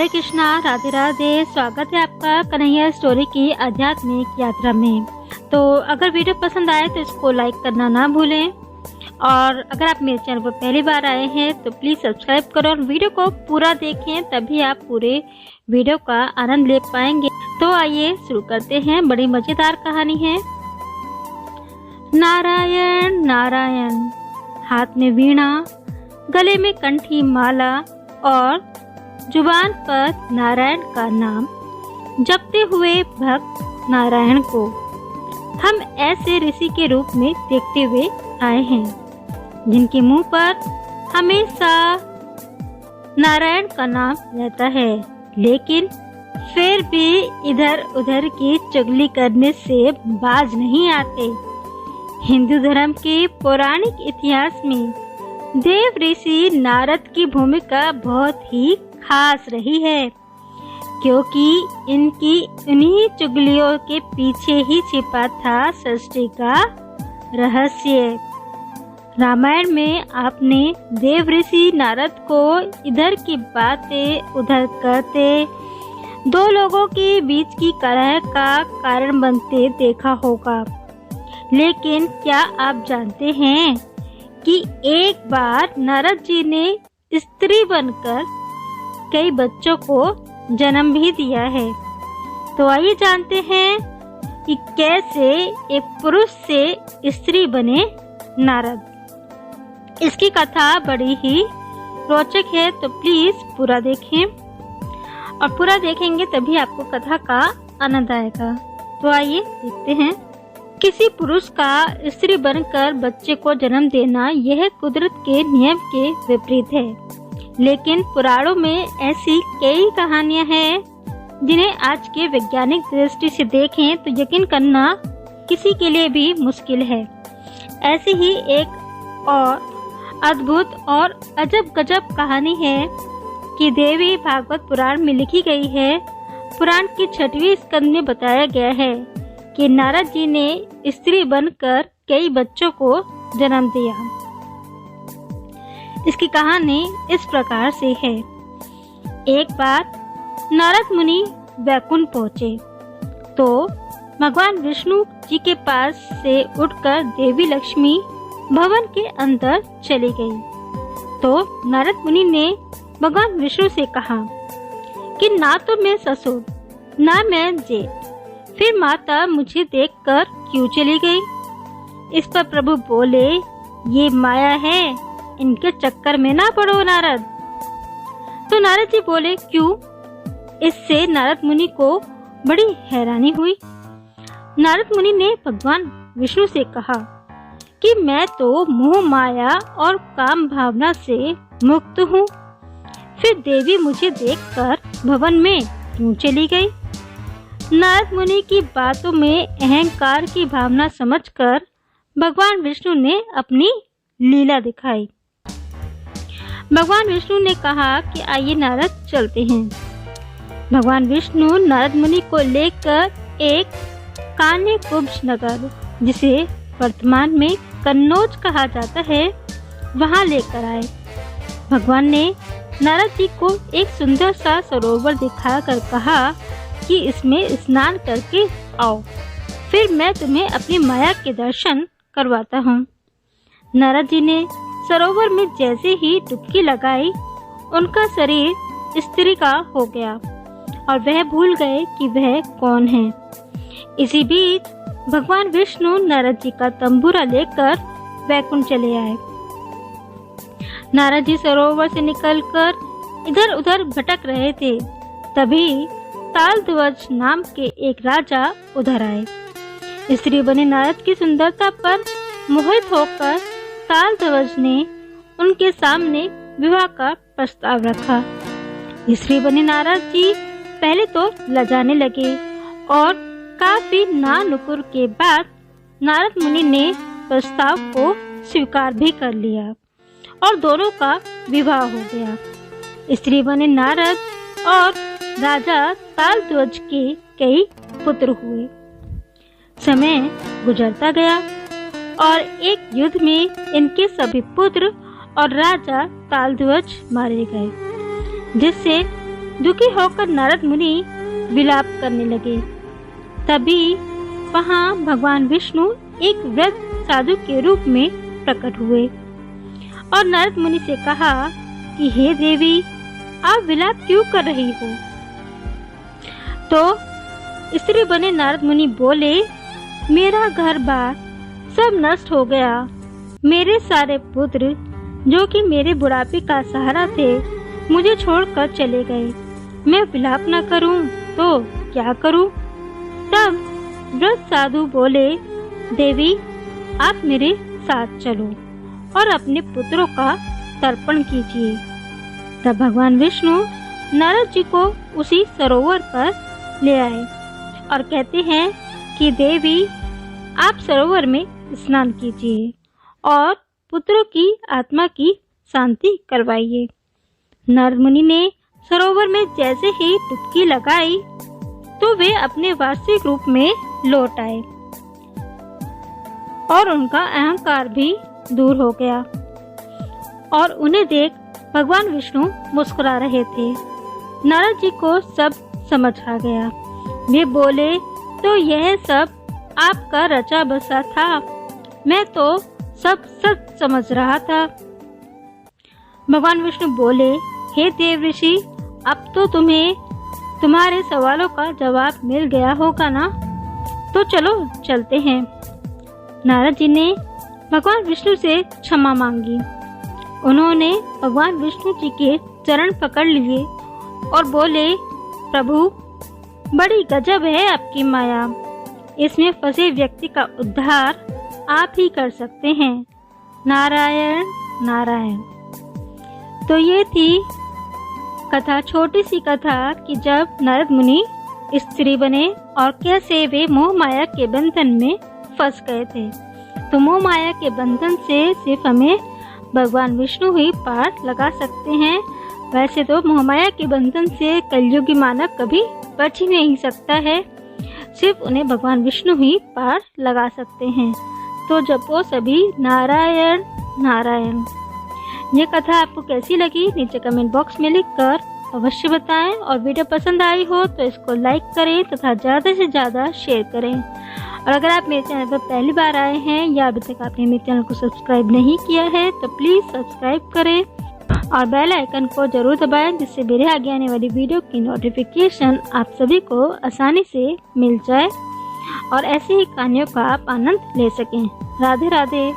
हरे कृष्णा, राधे राधे। स्वागत है आपका कन्हैया स्टोरी की आध्यात्मिक यात्रा में। तो अगर वीडियो पसंद आए तो इसको लाइक करना ना भूलें, और अगर आप मेरे चैनल पर पहली बार आए हैं तो प्लीज़ सब्सक्राइब करो और वीडियो को पूरा देखें, तभी आप पूरे वीडियो का आनंद ले पाएंगे। तो आइए शुरू करते हैं। बड़ी मज़ेदार कहानी है। नारायण नारायण, हाथ में वीणा, गले में कंठी माला और जुबान पर नारायण का नाम जपते हुए भक्त नारायण को हम ऐसे ऋषि के रूप में देखते हुए आए हैं जिनके मुंह पर हमेशा नारायण का नाम रहता है, लेकिन फिर भी इधर उधर की चुगली करने से बाज नहीं आते। हिंदू धर्म के पौराणिक इतिहास में देव ऋषि नारद की भूमिका बहुत ही खास रही है, क्योंकि इनकी इन्हीं चुगलियों के पीछे ही छिपा था सृष्टि का रहस्य। रामायण में आपने देव ऋषि नारद को इधर की बातें उधर करते, दो लोगों के बीच की कलह का कारण बनते देखा होगा। लेकिन क्या आप जानते हैं कि एक बार नारद जी ने स्त्री बनकर कई बच्चों को जन्म भी दिया है। तो आइए जानते हैं कि कैसे एक पुरुष से स्त्री बने नारद। इसकी कथा बड़ी ही रोचक है, तो प्लीज पूरा देखें, और पूरा देखेंगे तभी आपको कथा का आनंद आएगा। तो आइए देखते हैं। किसी पुरुष का स्त्री बनकर बच्चे को जन्म देना यह कुदरत के नियम के विपरीत है, लेकिन पुराणों में ऐसी कई कहानियां हैं जिन्हें आज के वैज्ञानिक दृष्टि से देखें तो यकीन करना किसी के लिए भी मुश्किल है। ऐसी ही एक और अद्भुत और अजब गजब कहानी है कि देवी भागवत पुराण में लिखी गई है। पुराण की 6वीं स्कंद में बताया गया है कि नारद जी ने स्त्री बनकर कई बच्चों को जन्म दिया। इसकी कहानी इस प्रकार से है। एक बार नारद मुनि वैकुंठ पहुँचे तो भगवान विष्णु जी के पास से उठकर देवी लक्ष्मी भवन के अंदर चली गई। तो नारद मुनि ने भगवान विष्णु से कहा कि ना तो मैं ससुर ना मैं जेठ, फिर माता मुझे देखकर क्यों चली गई। इस पर प्रभु बोले, ये माया है, इनके चक्कर में ना पड़ो नारद। तो नारद जी बोले, क्यों? इससे नारद मुनि को बड़ी हैरानी हुई। नारद मुनि ने भगवान विष्णु से कहा कि मैं तो मोह माया और काम भावना से मुक्त हूँ, फिर देवी मुझे देखकर भवन में क्यों चली गई। नारद मुनि की बातों में अहंकार की भावना समझकर भगवान विष्णु ने अपनी लीला दिखाई। भगवान विष्णु ने कहा कि आइए नारद चलते हैं। भगवान विष्णु नारद मुनि को लेकर एक कान्य कुब्ज नगर, जिसे वर्तमान में कन्नौज कहा जाता है, वहां लेकर आए। भगवान ने नारद जी को एक सुंदर सा सरोवर दिखाकर कहा कि इसमें स्नान करके आओ, फिर मैं तुम्हें अपनी माया के दर्शन करवाता हूँ। नारद जी ने सरोवर में जैसे ही डुबकी लगाई, उनका शरीर स्त्री का हो गया और वह भूल गए कि वह कौन है। इसी बीच भगवान विष्णु नारद जी का तंबूरा लेकर वैकुंठ चले आए। नारद जी सरोवर से निकलकर इधर उधर भटक रहे थे, तभी तालध्वज नाम के एक राजा उधर आए। स्त्री बने नारद की सुंदरता पर मोहित होकर तालध्वज ने उनके सामने विवाह का प्रस्ताव रखा। स्त्री बने नारद जी पहले तो लजाने लगे, और काफी नानुकुर के बाद नारद मुनि ने प्रस्ताव को स्वीकार भी कर लिया और दोनों का विवाह हो गया। स्त्री बने नारद और राजा तालध्वज के कई पुत्र हुए। समय गुजरता गया और एक युद्ध में इनके सभी पुत्र और राजा तालध्वज मारे गए, जिससे दुखी होकर नारद मुनि विलाप करने लगे। तभी वहाँ भगवान विष्णु एक वृद्ध साधु के रूप में प्रकट हुए और नारद मुनि से कहा कि हे देवी, आप विलाप क्यों कर रही हो? तो स्त्री बने नारद मुनि बोले, मेरा घर बार सब नष्ट हो गया। मेरे सारे पुत्र जो कि मेरे बुढ़ापे का सहारा थे मुझे छोड़कर चले गए। मैं विलाप न करूं तो क्या करूं? तब वृद्ध साधु बोले, देवी, आप मेरे साथ चलो और अपने पुत्रों का तर्पण कीजिए। तब भगवान विष्णु नारद जी को उसी सरोवर पर ले आए और कहते हैं कि देवी, आप सरोवर में स्नान कीजिए और पुत्रों की आत्मा की शांति करवाइए। नारद मुनि ने सरोवर में जैसे ही डुबकी लगाई तो वे अपने वास्तविक रूप में लौट आए और उनका अहंकार भी दूर हो गया और उन्हें देख भगवान विष्णु मुस्कुरा रहे थे। नारद जी को सब समझ आ गया। वे बोले, तो यह सब आपका रचा बसा था, मैं तो सब सच समझ रहा था। भगवान विष्णु बोले, हे देव ऋषि, अब तो तुम्हें तुम्हारे सवालों का जवाब मिल गया होगा ना? तो चलो चलते हैं। नारद जी ने भगवान विष्णु से क्षमा मांगी। उन्होंने भगवान विष्णु जी के चरण पकड़ लिए और बोले, प्रभु, बड़ी गजब है आपकी माया। इसमें फंसे व्यक्ति का उद्धार आप ही कर सकते हैं। नारायण नारायण। तो ये थी कथा, छोटी सी कथा कि जब नारद मुनि स्त्री बने और कैसे वे मोह माया के बंधन में फंस गए थे। तो मोह माया के बंधन से सिर्फ हमें भगवान विष्णु ही पार लगा सकते हैं। वैसे तो मोह माया के बंधन से कलयुगी मानव कभी बच ही नहीं सकता है, सिर्फ उन्हें भगवान विष्णु ही पार लगा सकते हैं। तो जपो सभी नारायण नारायण। ये कथा आपको कैसी लगी नीचे कमेंट बॉक्स में लिखकर अवश्य बताएं और वीडियो पसंद आई हो तो इसको लाइक करें तथा ज़्यादा से ज़्यादा शेयर करें। और अगर आप मेरे चैनल पर पहली बार आए हैं या अभी तक आपने मेरे चैनल को सब्सक्राइब नहीं किया है तो प्लीज़ सब्सक्राइब करें और बेल आइकन को जरूर दबाएं, जिससे मेरे आगे आने वाली वीडियो की नोटिफिकेशन आप सभी को आसानी से मिल जाए और ऐसी ही कहानियों का आप आनंद ले सकें। राधे राधे।